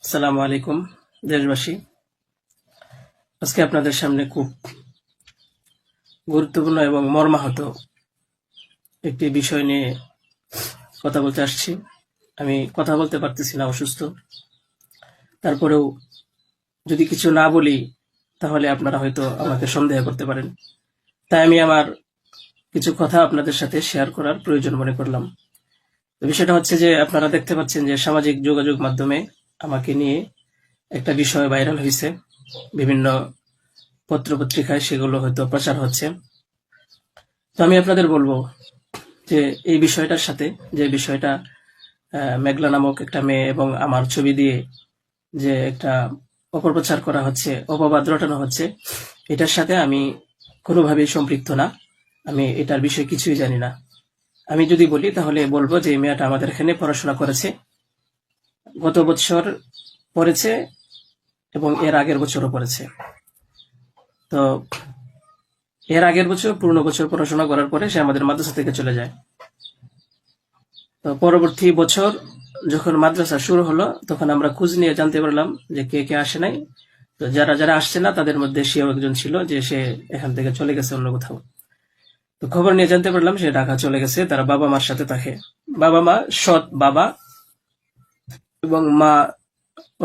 আসসালামু আলাইকুম দেশবাসী। আজকে আপনাদের সামনে খুব গুরুত্বপূর্ণ এবং মর্মাহত একটি বিষয় নিয়ে কথা বলতে আসছি। আমি কথা বলতে পারতেছি না, অসুস্থ। তারপরেও যদি কিছু না বলি তাহলে আপনারা হয়তো আমাকে সন্দেহ করতে পারেন। তাই আমি আমার কিছু কথা আপনাদের সাথে শেয়ার করার প্রয়োজন মনে করলাম। তো বিষয়টা হচ্ছে যে আপনারা দেখতে পাচ্ছেন যে সামাজিক যোগাযোগ মাধ্যমে আমাকে নিয়ে একটা বিষয় ভাইরাল হয়েছে। বিভিন্ন পত্র-পত্রিকায় সেগুলো হয়তো প্রচার হচ্ছে। তো আমি আপনাদের বলবো যে এই বিষয়টার সাথে, যে বিষয়টা মেঘলা নামক একটা মেয়ে এবং আমার ছবি দিয়ে যে একটা অপপ্রচার করা হচ্ছে, অপবাদ রটানো হচ্ছে, এটার সাথে আমি কোনোভাবেই সম্পৃক্ত না। আমি এটার বিষয়ে কিছুই জানি না। আমি যদি বলি তাহলে বলবো যে এই মেয়েটা আমাদের এখানে পড়াশোনা করেছে, গত বছর পড়েছে এবং এর আগের বছরও পড়েছে। তো এর আগের বছর পুরনো বছর পড়াশোনা করার পরে সে আমাদের মাদ্রাসা থেকে চলে যায়। তো পরবর্তী বছর যখন মাদ্রাসা শুরু হলো তখন আমরা খোঁজ নিয়ে জানতে পারলাম যে কে কে আসে নাই। তো যারা যারা আসছে না তাদের মধ্যে সেও একজন ছিল, যে সে এখান থেকে চলে গেছে অন্য কোথাও। তো খবর নিয়ে জানতে পারলাম সে ঢাকা চলে গেছে, তারা বাবা মার সাথে থাকে। বাবা মা সৎ বাবা, এবং মা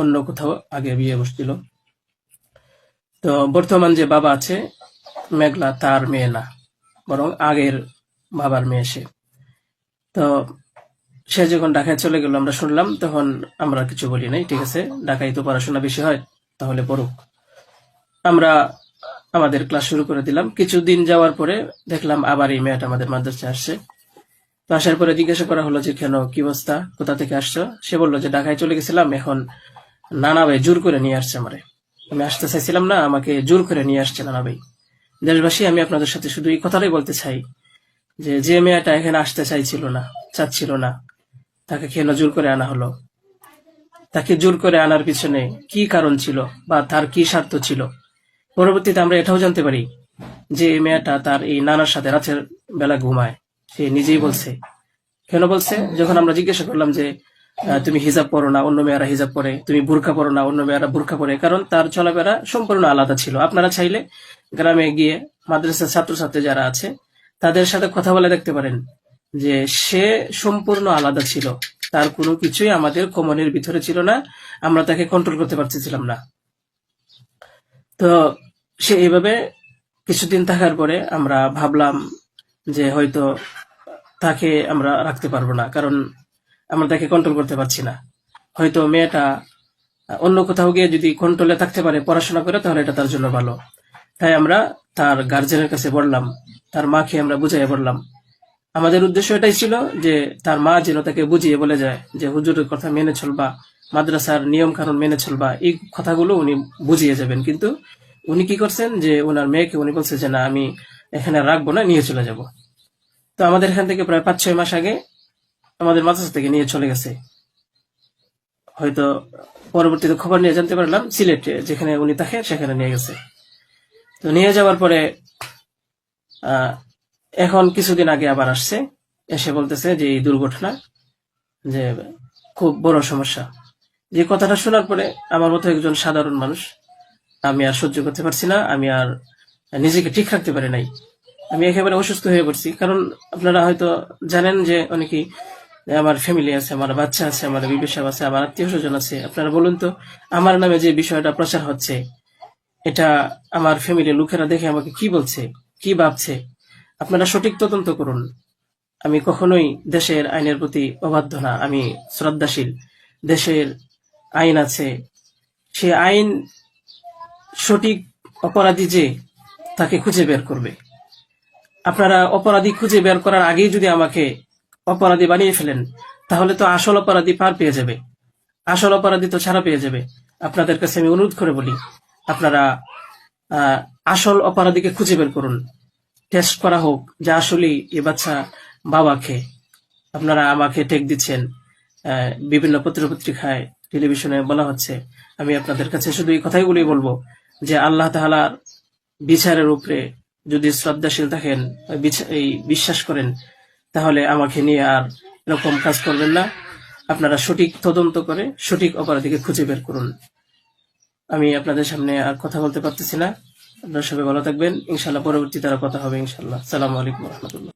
অন্য কোথাও আগে বিয়ে বসছিল। তো বর্তমান যে বাবা আছে মেঘলা, তার মেয়ে না, বরং আগের বাবার মেয়ে সে। তো সে যখন ঢাকায় চলে গেল আমরা শুনলাম, তখন আমরা কিছু বলি নাই, ঠিক আছে, ঢাকায় তো পড়াশোনা বেশি হয়, তাহলে পড়ুক। আমরা আমাদের ক্লাস শুরু করে দিলাম। কিছুদিন যাওয়ার পরে দেখলাম আবার এই মেয়েটা আমাদের মাদ্রাসায় আসছে। তো আসার পরে জিজ্ঞাসা করা হলো যে কেন, কি অবস্থা, কোথা থেকে আসছো? সে বললো যে ঢাকায় চলে গেছিলাম, এখন নানা ভাই জোর করে নিয়ে আসছে আমারে। আমি আসতে চাইছিলাম না, আমাকে জোর করে নিয়ে আসছে নানা ভাই। দেশবাসী, আমি আপনাদের সাথে শুধু এই কথাটাই বলতে চাই যে যে মেয়েটা এখানে আসতে চাইছিল না, চাচ্ছিল না, তাকে কেন জোর করে আনা হলো? তাকে জোর করে আনার পিছনে কি কারণ ছিল বা তার কি স্বার্থ ছিল? পরবর্তীতে আমরা এটাও জানতে পারি যে এই মেয়েটা তার এই নানার সাথে রাতের বেলা ঘুমায়। সে নিজেই বলছে। কেন বলছে? যখন আমরা জিজ্ঞাসা করলাম যে তুমি হিজাব পরো না, অন্য মেয়েরা হিজাব পরে, তুমি বুরকা পরো না, অন্য মেয়েরা বুরকা পরে, কারণ তার চলাফেরা সম্পূর্ণ আলাদা ছিল। আপনারা চাইলে গ্রামে গিয়ে মাদ্রাসার ছাত্রছাত্রী যারা আছে তাদের সাথে কথা বলে দেখতে পারেন যে সে সম্পূর্ণ আলাদা ছিল। তার কোনো কিছুই আমাদের কমনের ভিতরে ছিল না, আমরা তাকে কন্ট্রোল করতে পারতেছিলাম না। তো সে এইভাবে কিছুদিন থাকার পরে আমরা ভাবলাম যে হয়তো তাকে আমরা রাখতে পারবো না, কারণ আমরা তাকে কন্ট্রোল করতে পারছি না। হয়তো মেয়েটা অন্য কোথাও গিয়ে যদি কন্ট্রোলে থাকতে পারে, পড়াশোনা করে, তাহলে এটা তার জন্য ভালো। তাই আমরা তার গার্জেনের কাছে বললাম, তার মাকে আমরা বুঝাইয়া বললাম। আমাদের উদ্দেশ্য এটাই ছিল যে তার মা যেন তাকে বুঝিয়ে বলে যায় যে হুজুরের কথা মেনে চলবা, মাদ্রাসার নিয়ম কানুন মেনে চলবা, এই কথাগুলো উনি বুঝিয়ে যাবেন। কিন্তু উনি কি করছেন যে ওনার মেয়েকে উনি বলছে যে না, আমি এখানে রাখবো না, নিয়ে চলে যাব। তো আমাদের এখান থেকে প্রায় 5-6 মাস আগে আমাদের মাদ্রাসা থেকে নিয়ে চলে গেছে। হয়তো পরবর্তীতে খবর নিয়ে জানতে পারলাম সিলেটে যেখানে উনি থাকে সেখানে নিয়ে গেছে। তো নিয়ে যাওয়ার পরে এখন কিছুদিন আগে আবার আসছে, এসে বলতেছে যে এই দুর্ঘটনা, যে খুব বড় সমস্যা। যে কথাটা শোনার পরে আমার মতো একজন সাধারণ মানুষ, আমি আর সহ্য করতে পারছি না, আমি আর নিজেকে ঠিক রাখতে পারি নাই। আমি একেবারে অসুস্থ হয়ে পড়ছি। কারণ আপনারা হয়তো জানেন যে অনেকেই, আমার ফ্যামিলি আছে, আমার বাচ্চা আছে, আমার বিবি সাহেব আছে, আমার আত্মীয় স্বজন আছে। আপনারা বলুন তো, আমার নামে যে বিষয়টা প্রচার হচ্ছে, এটা আমার ফ্যামিলির লোকেরা দেখে আমাকে কি বলছে, কি ভাবছে? আপনারা সঠিক তদন্ত করুন। আমি কখনোই দেশের আইনের প্রতি অবাধ্য না, আমি শ্রদ্ধাশীল। দেশের আইন আছে, সে আইন সঠিক অপরাধী যে তাকে খুঁজে বের করবে। আপনারা অপরাধী খুঁজে বের করার আগেই যদি আমাকে অপরাধী বানিয়ে ফেলেন, তাহলে তো আসল অপরাধী পার পেয়ে যাবে, আসল অপরাধী তো ছাড়া পেয়ে যাবে। আপনাদের কাছে আমি অনুরোধ করে বলি, আপনারা আসল অপরাধীকে খুঁজে বের করুন, টেস্ট করা হোক যে আসলেই এ বাচ্চা বাবাকে। আপনারা আমাকে টেক দিচ্ছেন, বিভিন্ন পত্রপত্রিকায়, টেলিভিশনে বলা হচ্ছে। আমি আপনাদের কাছে শুধু এই কথাইগুলোই বলবো যে আল্লাহ তাআলার বিচারের উপরে যদি শ্রদ্ধাশীল থাকেন, এই বিশ্বাস করেন, তাহলে আমাকে নিয়ে আর এরকম কাজ করবেন না। আপনারা সঠিক তদন্ত করে সঠিক অপরাধীকে খুঁজে বের করুন। আমি আপনাদের সামনে আর কথা বলতে পারতেছি না। আপনারা সবাই ভালো থাকবেন, ইনশাল্লাহ পরবর্তীতে আরো কথা হবে ইনশাল্লাহ। আসসালামু আলাইকুম রহমতুল্লাহ।